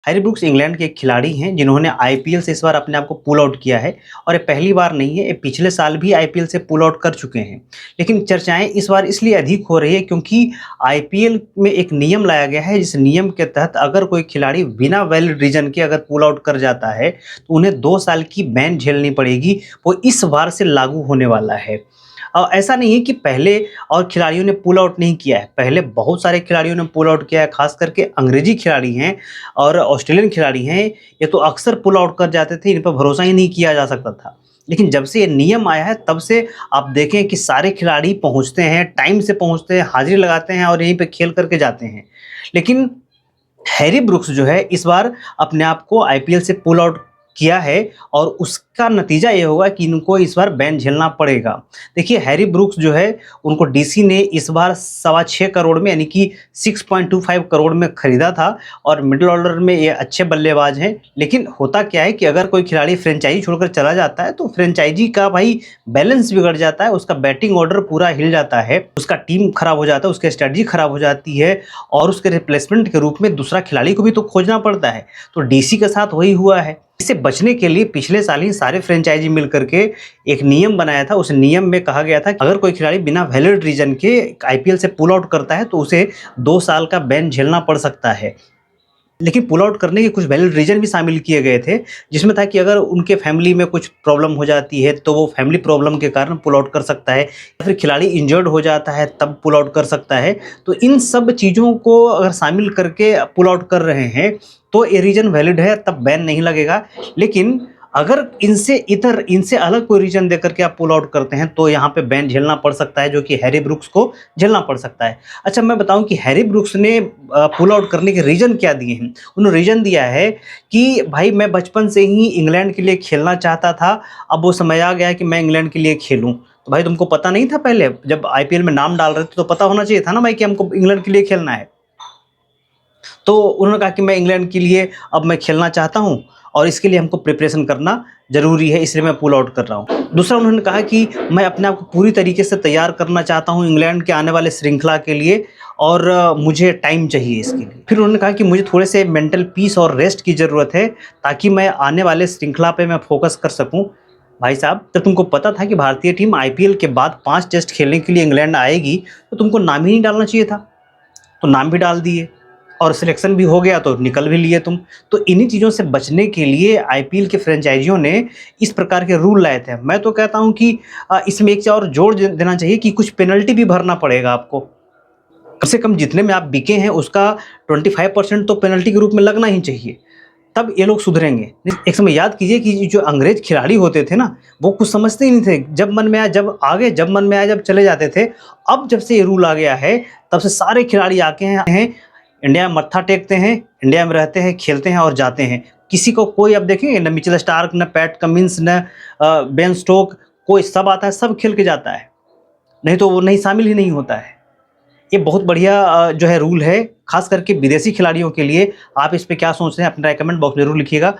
Harry Brooks England के एक खिलाड़ी हैं जिन्होंने आईपीएल से इस बार अपने आप को पुल आउट किया है और ये पहली बार नहीं है, ये पिछले साल भी आईपीएल से पुल आउट कर चुके हैं। लेकिन चर्चाएं इस बार इसलिए अधिक हो रही है क्योंकि आईपीएल में एक नियम लाया गया है, जिस नियम के तहत अगर कोई खिलाड़ी बिना वैलिड रीजन के अगर पुल आउट कर जाता है तो उन्हें 2 साल की बैन झेलनी पड़ेगी। वो इस बार से लागू होने वाला है। ऐसा नहीं है कि पहले और खिलाड़ियों ने पुल आउट नहीं किया है, पहले बहुत सारे खिलाड़ियों ने पुल आउट किया है, खास करके अंग्रेजी खिलाड़ी हैं और ऑस्ट्रेलियन खिलाड़ी हैं, ये तो अक्सर पुल आउट कर जाते थे, इन पर भरोसा ही नहीं किया जा सकता था। लेकिन जब से ये नियम आया है तब से आप देखें कि सारे खिलाड़ी पहुँचते हैं, टाइम से पहुँचते हैं, हाज़िरी लगाते हैं और यहीं पे खेल करके जाते हैं। लेकिन हैरी ब्रूक्स जो है इस बार अपने आप को आईपीएल से पुल आउट किया है और उसका नतीजा ये होगा कि इनको इस बार बैन झेलना पड़ेगा। देखिए हैरी ब्रूक्स जो है उनको डीसी ने इस बार सवा 6 करोड़ में यानी कि 6.25 करोड़ में खरीदा था और मिडिल ऑर्डर में ये अच्छे बल्लेबाज हैं। लेकिन होता क्या है कि अगर कोई खिलाड़ी फ्रेंचाइजी छोड़कर चला जाता है तो फ्रेंचाइजी का भाई बैलेंस बिगड़ जाता है, उसका बैटिंग ऑर्डर पूरा हिल जाता है, उसका टीम खराब हो जाता है, उसकी स्ट्रेटजी खराब हो जाती है और उसके रिप्लेसमेंट के रूप में दूसरा खिलाड़ी को भी तो खोजना पड़ता है। तो डीसी के साथ वही हुआ है। इससे बचने के लिए पिछले साल ही सारे फ्रेंचाइजी मिल करके एक नियम बनाया था। उस नियम में कहा गया था कि अगर कोई खिलाड़ी बिना वैलिड रीजन के आईपीएल से पुल आउट करता है तो उसे 2 साल का बैन झेलना पड़ सकता है। लेकिन पुल आउट करने के कुछ वैलिड रीजन भी शामिल किए गए थे, जिसमें था कि अगर उनके फैमिली में कुछ प्रॉब्लम हो जाती है तो वो फैमिली प्रॉब्लम के कारण पुल आउट कर सकता है, या फिर खिलाड़ी इंजर्ड हो जाता है तब पुल आउट कर सकता है। तो इन सब चीज़ों को अगर शामिल करके पुल आउट कर रहे हैं तो ये रीजन वैलिड है, तब बैन नहीं लगेगा। लेकिन अगर इनसे अलग कोई रीजन देकर के आप पुल आउट करते हैं तो यहाँ पे बैन झेलना पड़ सकता है, जो कि हैरी ब्रूक्स को झेलना पड़ सकता है। अच्छा, मैं बताऊं कि हैरी ब्रूक्स ने पुल आउट करने के रीजन क्या दिए हैं। उन्होंने रीजन दिया है कि भाई मैं बचपन से ही इंग्लैंड के लिए खेलना चाहता था, अब वो समय आ गया कि मैं इंग्लैंड के लिए खेलूं। तो भाई तुमको पता नहीं था पहले जब आईपीएल में नाम डाल रहे थे तो पता होना चाहिए था ना भाई कि हमको इंग्लैंड के लिए खेलना है। तो उन्होंने कहा कि मैं इंग्लैंड के लिए अब मैं खेलना चाहता हूँ और इसके लिए हमको प्रिपरेशन करना ज़रूरी है, इसलिए मैं पुल आउट कर रहा हूँ। दूसरा उन्होंने कहा कि मैं अपने आप को पूरी तरीके से तैयार करना चाहता हूँ इंग्लैंड के आने वाले श्रृंखला के लिए और मुझे टाइम चाहिए इसके लिए। फिर उन्होंने कहा कि मुझे थोड़े से मेंटल पीस और रेस्ट की ज़रूरत है ताकि मैं आने वाले श्रृंखला पे मैं फोकस कर सकूँ। भाई साहब, जब तुमको पता था कि भारतीय टीम आईपीएल के बाद 5 टेस्ट खेलने के लिए इंग्लैंड आएगी तो तुमको नाम ही नहीं डालना चाहिए था, तो नाम भी डाल दिए और सिलेक्शन भी हो गया तो निकल भी लिए तुम। तो इन्हीं चीज़ों से बचने के लिए आईपीएल के फ्रेंचाइजियों ने इस प्रकार के रूल लाए थे। मैं तो कहता हूं कि इसमें एक चीज़ और जोड़ देना चाहिए कि कुछ पेनल्टी भी भरना पड़ेगा आपको। कम से कम जितने में आप बिके हैं उसका 25% तो पेनल्टी के रूप में लगना ही चाहिए, तब ये लोग सुधरेंगे। एक समय याद कीजिए कि जो अंग्रेज खिलाड़ी होते थे ना, वो कुछ समझते ही नहीं थे, जब मन में आया जब आ गए, जब मन में आया जब चले जाते थे। अब जब से ये रूल आ गया है तब से सारे खिलाड़ी आके हैं इंडिया में, मत्था टेकते हैं, इंडिया में रहते हैं, खेलते हैं और जाते हैं। किसी को कोई अब देखेंगे न मिचेल स्टार्क, न पैट कमिंस, न बेन स्टोक, कोई सब आता है, सब खेल के जाता है, नहीं तो वो नहीं शामिल ही नहीं होता है। ये बहुत बढ़िया जो है रूल है, खास करके विदेशी खिलाड़ियों के लिए। आप इस पे क्या सोच रहे हैं अपना कमेंट बॉक्स में ज़रूर लिखिएगा।